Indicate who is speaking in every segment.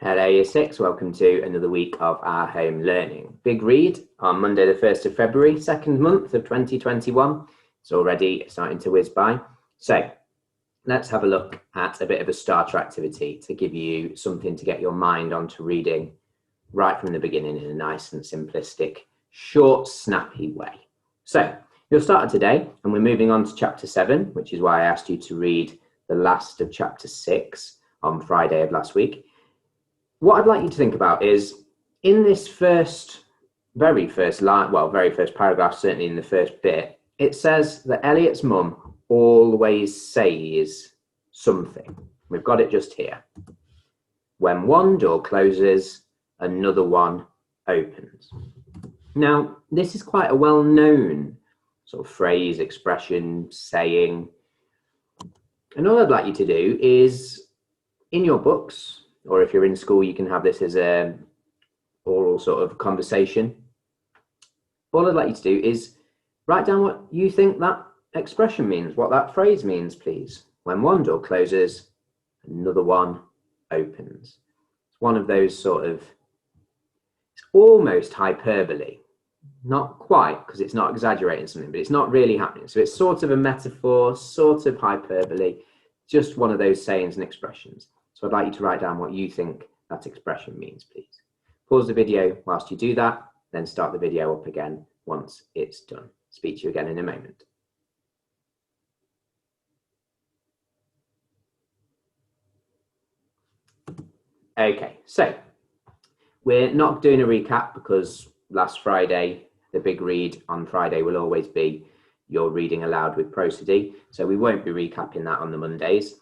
Speaker 1: Hello, Year 6. Welcome to another week of our home learning. Big read on Monday the 1st of February, second month of 2021. It's already starting to whiz by. So let's have a look at a bit of a starter activity to give you something to get your mind onto reading right from the beginning in a nice and simplistic, short, snappy way. So you'll start today and we're moving on to chapter 7, which is why I asked you to read the last of chapter 6 on Friday of last week. What I'd like you to think about is in this very first paragraph, certainly in the first bit, it says that Elliot's mum always says something. We've got it just here. When one door closes, another one opens. Now, this is quite a well-known sort of phrase, expression, saying. And all I'd like you to do is, in your books, or if you're in school, you can have this as a oral sort of conversation. All I'd like you to do is write down what you think that expression means, what that phrase means, please. When one door closes, another one opens. It's one of those sort of, it's almost hyperbole. Not quite, because it's not exaggerating something, but it's not really happening. So it's sort of a metaphor, sort of hyperbole, just one of those sayings and expressions. So I'd like you to write down what you think that expression means, please. Pause the video whilst you do that, then start the video up again once it's done. Speak to you again in a moment. Okay, so we're not doing a recap because last Friday, the big read on Friday will always be your reading aloud with prosody. So we won't be recapping that on the Mondays.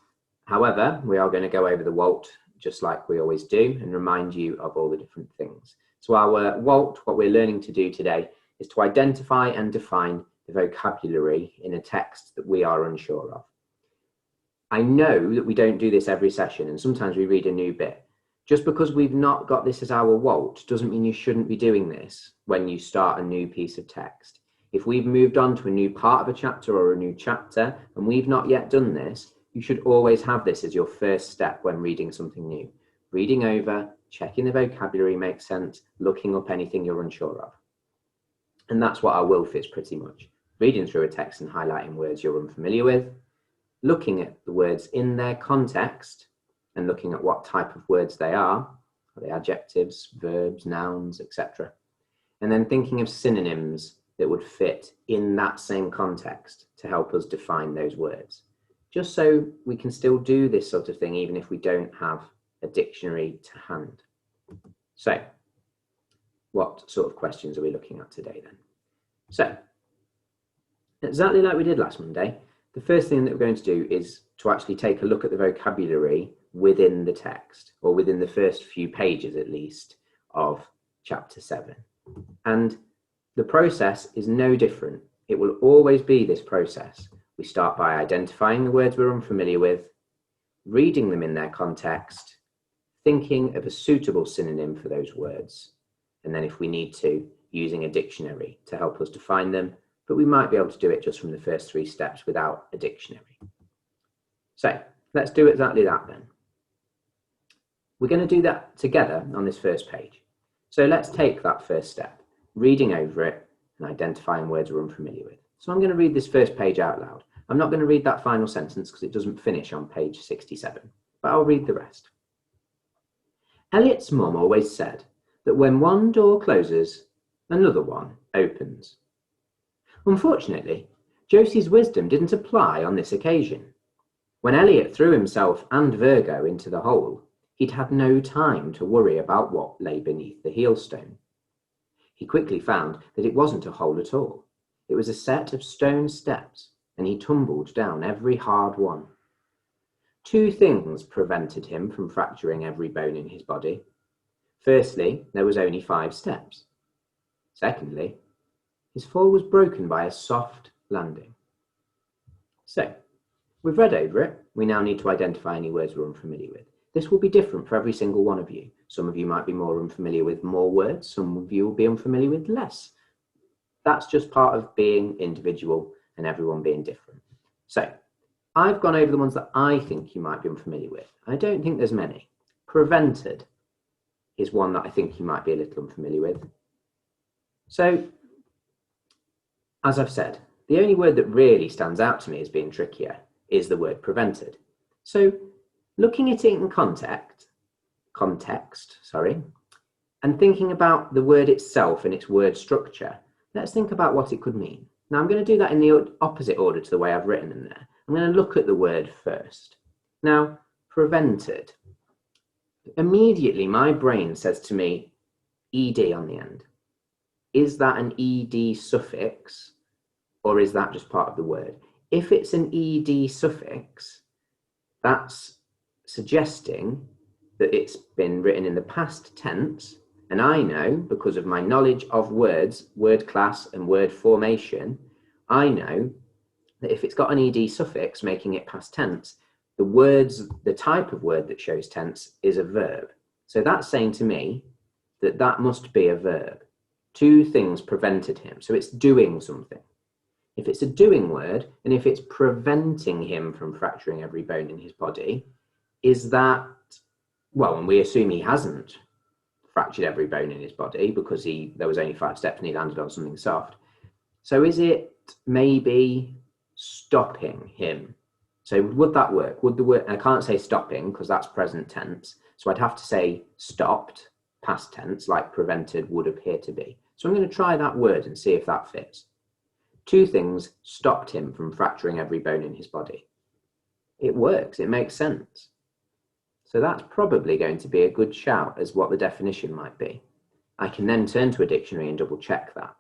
Speaker 1: However, we are going to go over the WALT just like we always do and remind you of all the different things. So our WALT, what we're learning to do today, is to identify and define the vocabulary in a text that we are unsure of. I know that we don't do this every session and sometimes we read a new bit. Just because we've not got this as our WALT doesn't mean you shouldn't be doing this when you start a new piece of text. If we've moved on to a new part of a chapter or a new chapter and we've not yet done this, you should always have this as your first step when reading something new. Reading over, checking the vocabulary makes sense, looking up anything you're unsure of. And that's what our WILF is pretty much. Reading through a text and highlighting words you're unfamiliar with, looking at the words in their context and looking at what type of words they are they adjectives, verbs, nouns, etc. And then thinking of synonyms that would fit in that same context to help us define those words. Just so we can still do this sort of thing, even if we don't have a dictionary to hand. So, what sort of questions are we looking at today then? So, exactly like we did last Monday, the first thing that we're going to do is to actually take a look at the vocabulary within the text, or within the first few pages at least, of chapter 7. And the process is no different. It will always be this process. We start by identifying the words we're unfamiliar with, reading them in their context, thinking of a suitable synonym for those words, and then if we need to, using a dictionary to help us define them, but we might be able to do it just from the first 3 steps without a dictionary. So let's do exactly that then. We're going to do that together on this first page. So let's take that first step, reading over it and identifying words we're unfamiliar with. So I'm going to read this first page out loud. I'm not going to read that final sentence because it doesn't finish on page 67, but I'll read the rest. Elliot's mum always said that when one door closes, another one opens. Unfortunately, Josie's wisdom didn't apply on this occasion. When Elliot threw himself and Virgo into the hole, he'd had no time to worry about what lay beneath the heelstone. He quickly found that it wasn't a hole at all. It was a set of stone steps, and he tumbled down every hard one. 2 things prevented him from fracturing every bone in his body. Firstly, there was only 5 steps. Secondly, his fall was broken by a soft landing. So, we've read over it. We now need to identify any words we're unfamiliar with. This will be different for every single one of you. Some of you might be more unfamiliar with more words. Some of you will be unfamiliar with less. That's just part of being individual and everyone being different. So, I've gone over the ones that I think you might be unfamiliar with. I don't think there's many. Prevented. is one that I think you might be a little unfamiliar with. So, as I've said, the only word that really stands out to me as being trickier is the word prevented. So, looking at it in context, and thinking about the word itself and its word structure, let's think about what it could mean. Now, I'm going to do that in the opposite order to the way I've written them there. I'm going to look at the word first. Now, prevented. Immediately, my brain says to me, ed on the end. Is that an ed suffix, or is that just part of the word? If it's an ed suffix, that's suggesting that it's been written in the past tense, and I know, because of my knowledge of words, word class and word formation, I know that if it's got an ed suffix making it past tense, the type of word that shows tense is a verb. So that's saying to me that that must be a verb. Two things prevented him, so it's doing something. If it's a doing word, and if it's preventing him from fracturing every bone in his body, is that, well, and we assume he hasn't fractured every bone in his body because there was only 5 steps and he landed on something soft. So is it maybe stopping him? So would that work? Would the word, I can't say stopping because that's present tense. So I'd have to say stopped, past tense, like prevented would appear to be. So I'm going to try that word and see if that fits. Two things stopped him from fracturing every bone in his body. It works, it makes sense. So that's probably going to be a good shout as what the definition might be. I can then turn to a dictionary and double check that.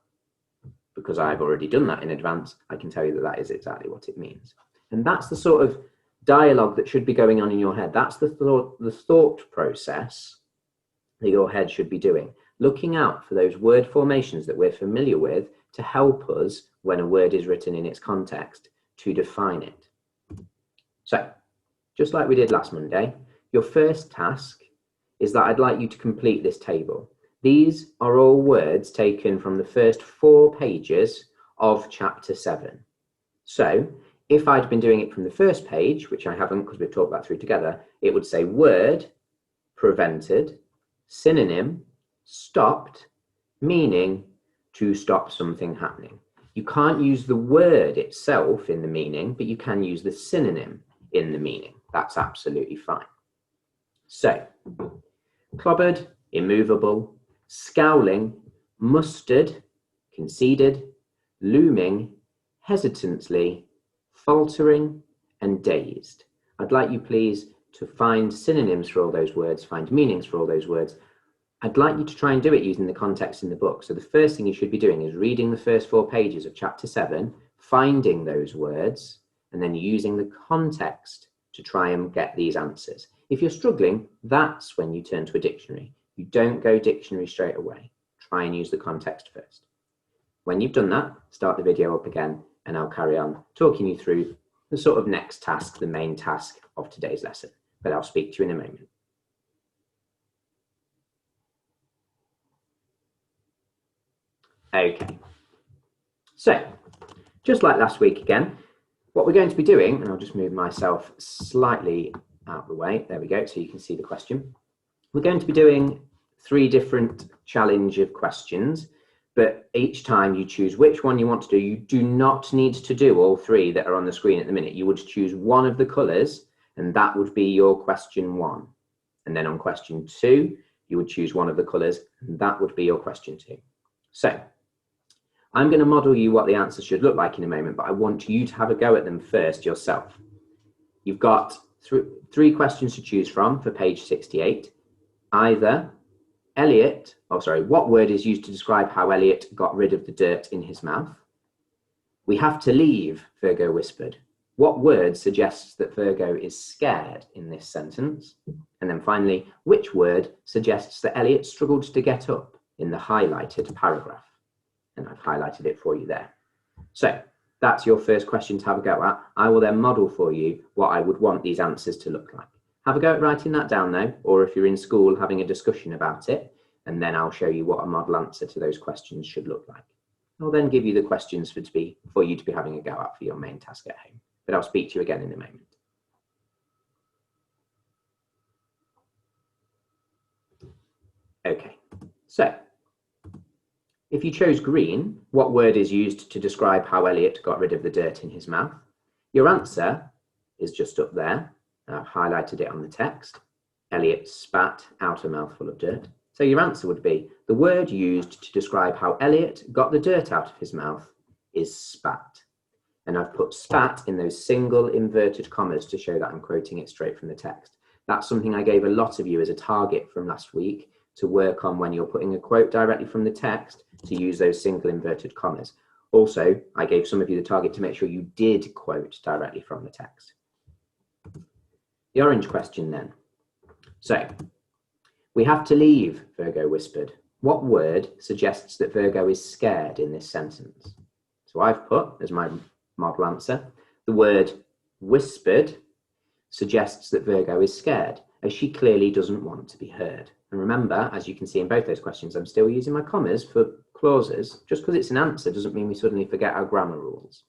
Speaker 1: Because I've already done that in advance, I can tell you that that is exactly what it means. And that's the sort of dialogue that should be going on in your head. That's the thought process that your head should be doing. Looking out for those word formations that we're familiar with to help us, when a word is written in its context, to define it. So, just like we did last Monday, your first task is that I'd like you to complete this table. These are all words taken from the first 4 pages of chapter 7. So if I'd been doing it from the first page, which I haven't because we've talked that through together, it would say word, prevented, synonym, stopped, meaning to stop something happening. You can't use the word itself in the meaning, but you can use the synonym in the meaning. That's absolutely fine. So, clobbered, immovable, scowling, mustard, conceded, looming, hesitantly, faltering, and dazed. I'd like you please to find synonyms for all those words, find meanings for all those words. I'd like you to try and do it using the context in the book. So the first thing you should be doing is reading the first 4 pages of chapter 7, finding those words, and then using the context to try and get these answers. If you're struggling, that's when you turn to a dictionary. You don't go dictionary straight away. Try and use the context first. When you've done that, start the video up again, and I'll carry on talking you through the sort of next task, the main task of today's lesson. But I'll speak to you in a moment. Okay, so just like last week again, what we're going to be doing, and I'll just move myself slightly out of the way, there we go, so you can see the question. We're going to be doing 3 different challenge of questions, but each time you choose which one you want to do. You do not need to do all 3 that are on the screen at the minute. You would choose one of the colours, and that would be your question 1. And then on question 2, you would choose one of the colours, and that would be your question 2. So I'm going to model you what the answers should look like in a moment, but I want you to have a go at them first yourself. You've got 3 questions to choose from for page 68. Either what word is used to describe how Elliot got rid of the dirt in his mouth? We have to leave, Virgo whispered. What word suggests that Virgo is scared in this sentence? And then finally, which word suggests that Elliot struggled to get up in the highlighted paragraph? And I've highlighted it for you there. So that's your first question to have a go at. I will then model for you what I would want these answers to look like. Have a go at writing that down though, or if you're in school having a discussion about it, and then I'll show you what a model answer to those questions should look like. I'll then give you the questions for you to be having a go at for your main task at home, but I'll speak to you again in a moment. Okay, so if you chose green, what word is used to describe how Elliot got rid of the dirt in his mouth? Your answer is just up there. I've highlighted it on the text. Elliot spat out a mouthful of dirt. So your answer would be, the word used to describe how Elliot got the dirt out of his mouth is spat. And I've put spat in those single inverted commas to show that I'm quoting it straight from the text. That's something I gave a lot of you as a target from last week to work on when you're putting a quote directly from the text, to use those single inverted commas. Also, I gave some of you the target to make sure you did quote directly from the text. The orange question then. So, we have to leave, Virgo whispered. What word suggests that Virgo is scared in this sentence? So I've put, as my model answer, the word whispered suggests that Virgo is scared, as she clearly doesn't want to be heard. And remember, as you can see in both those questions, I'm still using my commas for clauses. Just because it's an answer doesn't mean we suddenly forget our grammar rules.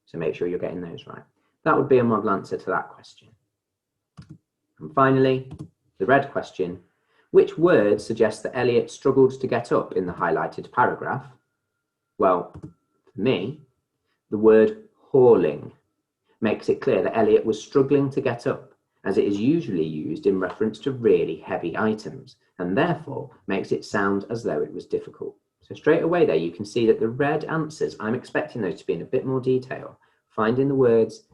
Speaker 1: So make sure you're getting those right. That would be a model answer to that question. And finally, the red question. Which word suggests that Elliot struggled to get up in the highlighted paragraph? Well, for me, the word hauling makes it clear that Elliot was struggling to get up, as it is usually used in reference to really heavy items, and therefore makes it sound as though it was difficult. So straight away there, you can see that the red answers, I'm expecting those to be in a bit more detail, finding the words,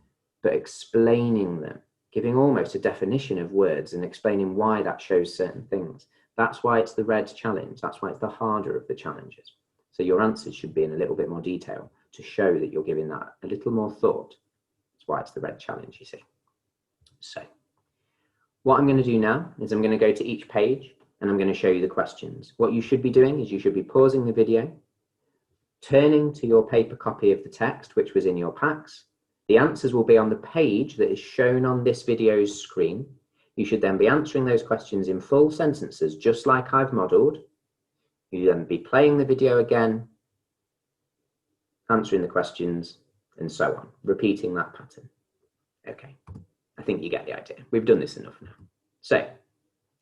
Speaker 1: but explaining them, giving almost a definition of words and explaining why that shows certain things. That's why it's the red challenge. That's why it's the harder of the challenges. So your answers should be in a little bit more detail to show that you're giving that a little more thought. That's why it's the red challenge, you see. So what I'm going to do now is I'm going to go to each page and I'm going to show you the questions. What you should be doing is you should be pausing the video, turning to your paper copy of the text, which was in your packs. The answers will be on the page that is shown on this video's screen. You should then be answering those questions in full sentences, just like I've modelled. You then be playing the video again, answering the questions, and so on, repeating that pattern. Okay, I think you get the idea. We've done this enough now. So,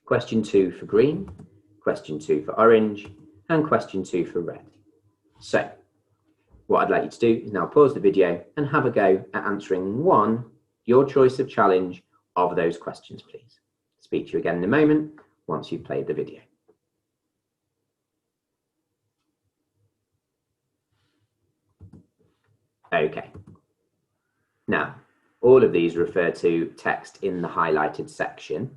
Speaker 1: question 2 for green, question 2 for orange, and question 2 for red. So, what I'd like you to do is now pause the video and have a go at answering your choice of challenge of those questions, please. Speak to you again in a moment once you've played the video. Okay. Now, all of these refer to text in the highlighted section,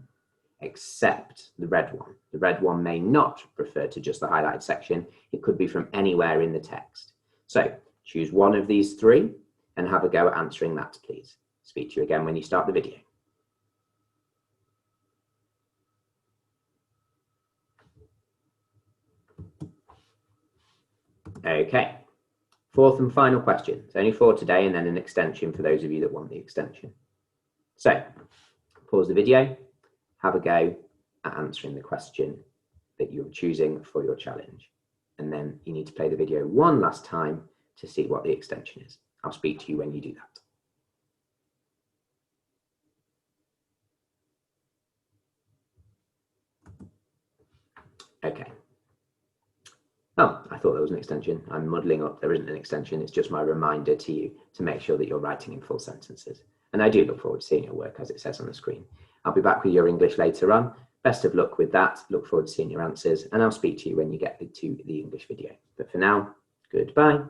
Speaker 1: except the red one. The red one may not refer to just the highlighted section. It could be from anywhere in the text. So choose one of these three and have a go at answering that, please. Speak to you again when you start the video. Okay, fourth and final question. It's only 4 today and then an extension for those of you that want the extension. So pause the video, have a go at answering the question that you're choosing for your challenge. And then you need to play the video one last time to see what the extension is. I'll speak to you when you do that. Okay. Oh, I thought there was an extension. I'm muddling up. There isn't an extension. It's just my reminder to you to make sure that you're writing in full sentences. And I do look forward to seeing your work as it says on the screen. I'll be back with your English later on. Best of luck with that. Look forward to seeing your answers, and I'll speak to you when you get to the English video. But for now, goodbye.